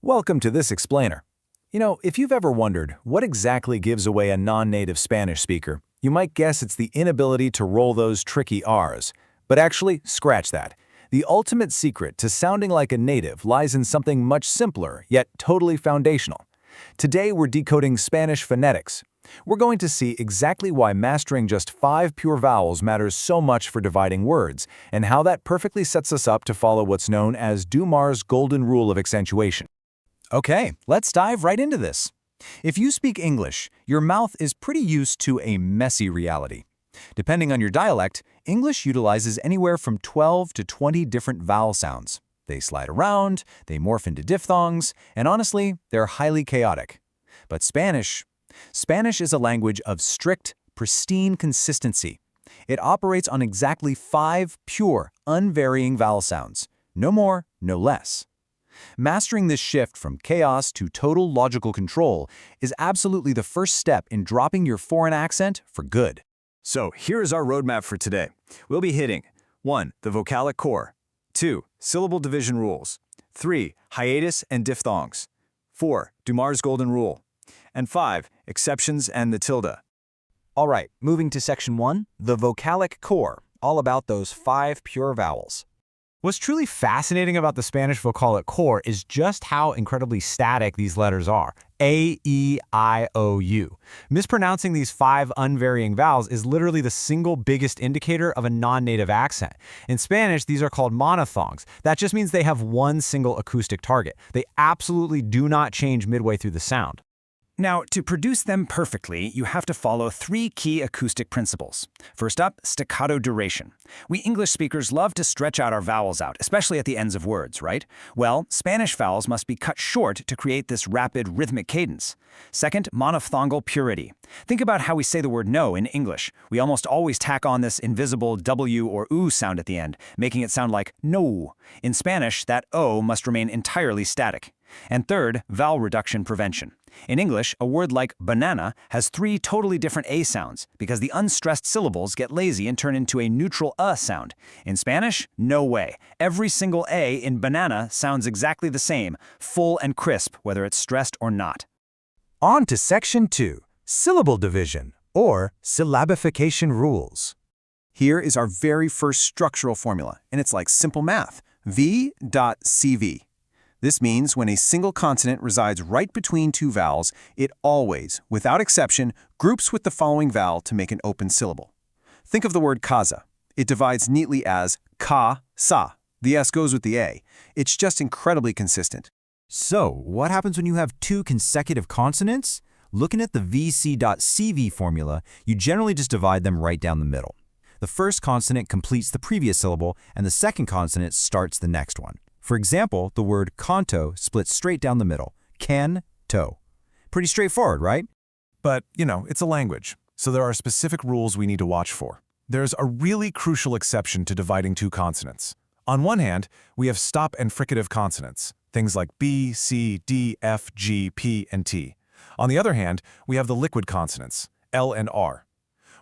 Welcome to this explainer. If you've ever wondered what exactly gives away a non-native Spanish speaker, you might guess it's the inability to roll those tricky R's. But actually, scratch that. The ultimate secret to sounding like a native lies in something much simpler, yet totally foundational. Today, we're decoding Spanish phonetics. We're going to see exactly why mastering just 5 pure vowels matters so much for dividing words, and how that perfectly sets us up to follow what's known as Dumar's golden rule of accentuation. Okay, let's dive right into this. If you speak English, your mouth is pretty used to a messy reality. Depending on your dialect, English utilizes anywhere from 12 to 20 different vowel sounds. They slide around, they morph into diphthongs, and honestly, they're highly chaotic. But Spanish is a language of strict, pristine consistency. It operates on exactly 5 pure, unvarying vowel sounds. No more, no less. Mastering this shift from chaos to total logical control is absolutely the first step in dropping your foreign accent for good. So here's our roadmap for today. We'll be hitting 1. The vocalic core, 2. Syllable division rules, 3. Hiatus and diphthongs, 4. Dumar's golden rule, and 5. Exceptions and the tilde. All right, moving to section 1, the vocalic core, all about those 5 pure vowels. What's truly fascinating about the Spanish vocalic core is just how incredibly static these letters are. A, E, I, O, U. Mispronouncing these 5 unvarying vowels is literally the single biggest indicator of a non-native accent. In Spanish, these are called monophthongs. That just means they have one single acoustic target. They absolutely do not change midway through the sound. Now, to produce them perfectly, you have to follow 3 key acoustic principles. First up, staccato duration. We English speakers love to stretch out our vowels out, especially at the ends of words, right? Well, Spanish vowels must be cut short to create this rapid rhythmic cadence. Second, monophthongal purity. Think about how we say the word no in English. We almost always tack on this invisible W or U sound at the end, making it sound like no. In Spanish, that O must remain entirely static. And third, vowel reduction prevention. In English, a word like banana has 3 totally different A sounds because the unstressed syllables get lazy and turn into a neutral sound. In Spanish, no way. Every single A in banana sounds exactly the same, full and crisp, whether it's stressed or not. On to section 2, syllable division, or syllabification rules. Here is our very first structural formula, and it's like simple math, V.CV. This means when a single consonant resides right between 2 vowels, it always, without exception, groups with the following vowel to make an open syllable. Think of the word casa. It divides neatly as ka-sa. The S goes with the A. It's just incredibly consistent. So, what happens when you have 2 consecutive consonants? Looking at the VC.CV formula, you generally just divide them right down the middle. The first consonant completes the previous syllable, and the second consonant starts the next one. For example, the word canto splits straight down the middle. Can-to. Pretty straightforward, right? But, it's a language, so there are specific rules we need to watch for. There's a really crucial exception to dividing 2 consonants. On one hand, we have stop and fricative consonants, things like B, C, D, F, G, P, and T. On the other hand, we have the liquid consonants, L and R.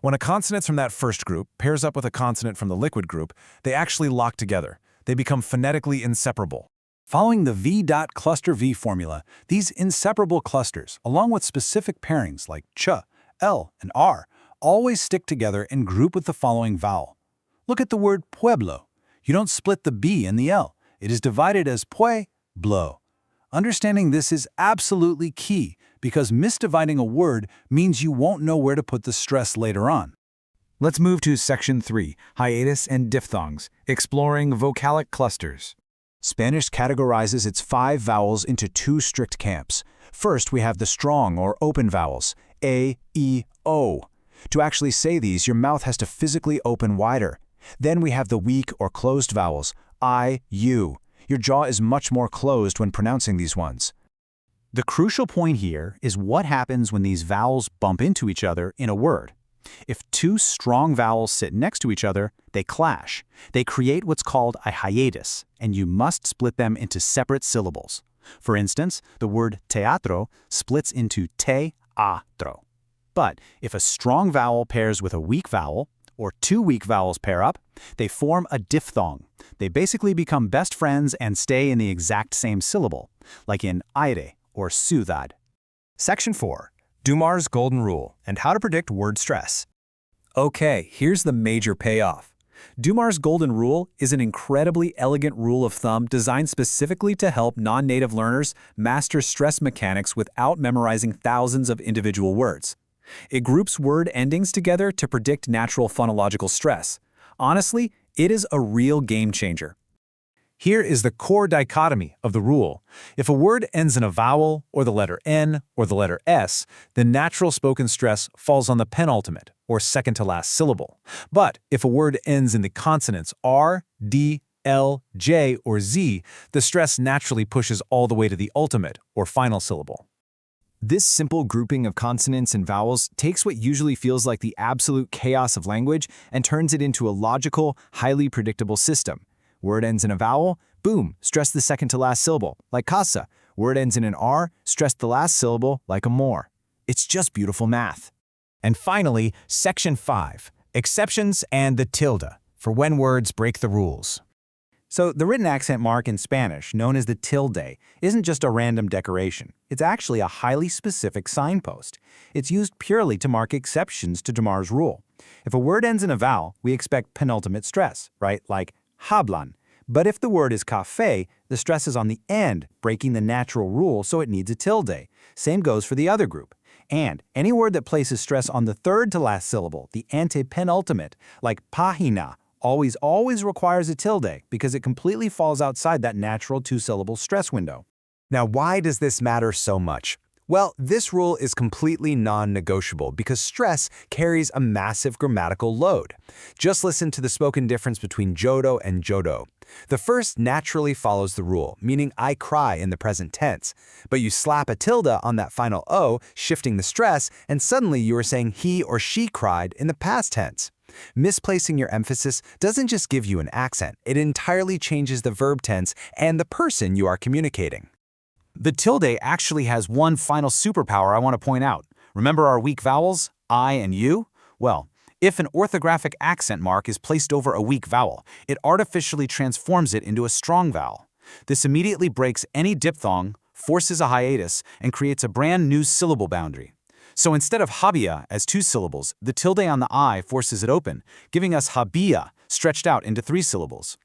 When a consonant from that first group pairs up with a consonant from the liquid group, they actually lock together. They become phonetically inseparable. Following the V.cluster V formula, these inseparable clusters, along with specific pairings like ch, L, and R, always stick together and group with the following vowel. Look at the word pueblo. You don't split the B and the L. It is divided as pue-blo. Understanding this is absolutely key because misdividing a word means you won't know where to put the stress later on. Let's move to section 3, hiatus and diphthongs, exploring vocalic clusters. Spanish categorizes its 5 vowels into 2 strict camps. First, we have the strong or open vowels, A, E, O. To actually say these, your mouth has to physically open wider. Then we have the weak or closed vowels, I, U. Your jaw is much more closed when pronouncing these ones. The crucial point here is what happens when these vowels bump into each other in a word. If 2 strong vowels sit next to each other, they clash. They create what's called a hiatus, and you must split them into separate syllables. For instance, the word teatro splits into te-a-tro. But if a strong vowel pairs with a weak vowel, or two weak vowels pair up, they form a diphthong. They basically become best friends and stay in the exact same syllable, like in aire or ciudad. Section 4. Dumar's Golden Rule and how to predict word stress. Okay, here's the major payoff. Dumar's Golden Rule is an incredibly elegant rule of thumb designed specifically to help non-native learners master stress mechanics without memorizing thousands of individual words. It groups word endings together to predict natural phonological stress. Honestly, it is a real game changer. Here is the core dichotomy of the rule. If a word ends in a vowel, or the letter N, or the letter S, then natural spoken stress falls on the penultimate, or second-to-last syllable. But if a word ends in the consonants R, D, L, J, or Z, the stress naturally pushes all the way to the ultimate, or final syllable. This simple grouping of consonants and vowels takes what usually feels like the absolute chaos of language and turns it into a logical, highly predictable system. Word ends in a vowel, boom, stress the second-to-last syllable, like casa. Word ends in an R, stress the last syllable, like amor. It's just beautiful math. And finally, Section 5, Exceptions and the tilde, for when words break the rules. So the written accent mark in Spanish, known as the tilde, isn't just a random decoration. It's actually a highly specific signpost. It's used purely to mark exceptions to Dumar's rule. If a word ends in a vowel, we expect penultimate stress, right? Like hablan. But if the word is café, the stress is on the end, breaking the natural rule, so it needs a tilde. Same goes for the other group. And any word that places stress on the third-to-last syllable, the antepenultimate, like página, always requires a tilde because it completely falls outside that natural two-syllable stress window. Now, why does this matter so much? Well, this rule is completely non-negotiable because stress carries a massive grammatical load. Just listen to the spoken difference between jodo and jodo. The first naturally follows the rule, meaning I cry in the present tense. But you slap a tilde on that final O, shifting the stress, and suddenly you are saying he or she cried in the past tense. Misplacing your emphasis doesn't just give you an accent, it entirely changes the verb tense and the person you are communicating. The tilde actually has one final superpower I want to point out. Remember our weak vowels, I and U? Well, if an orthographic accent mark is placed over a weak vowel, it artificially transforms it into a strong vowel. This immediately breaks any diphthong, forces a hiatus, and creates a brand new syllable boundary. So instead of habia as two syllables, the tilde on the I forces it open, giving us habia, stretched out into three syllables.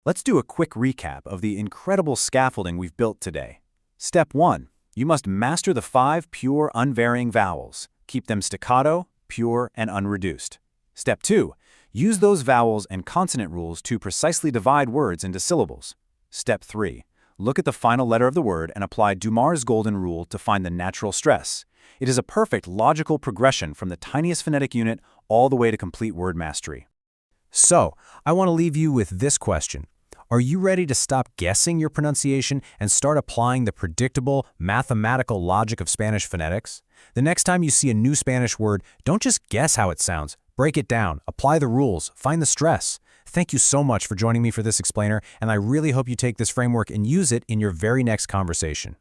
Let's do a quick recap of the incredible scaffolding we've built today. Step 1. You must master the 5 pure, unvarying vowels. Keep them staccato, pure, and unreduced. Step 2. Use those vowels and consonant rules to precisely divide words into syllables. Step 3. Look at the final letter of the word and apply Dumar's Golden Rule to find the natural stress. It is a perfect logical progression from the tiniest phonetic unit all the way to complete word mastery. So, I want to leave you with this question. Are you ready to stop guessing your pronunciation and start applying the predictable, mathematical logic of Spanish phonetics? The next time you see a new Spanish word, don't just guess how it sounds. Break it down, apply the rules, find the stress. Thank you so much for joining me for this explainer, and I really hope you take this framework and use it in your very next conversation.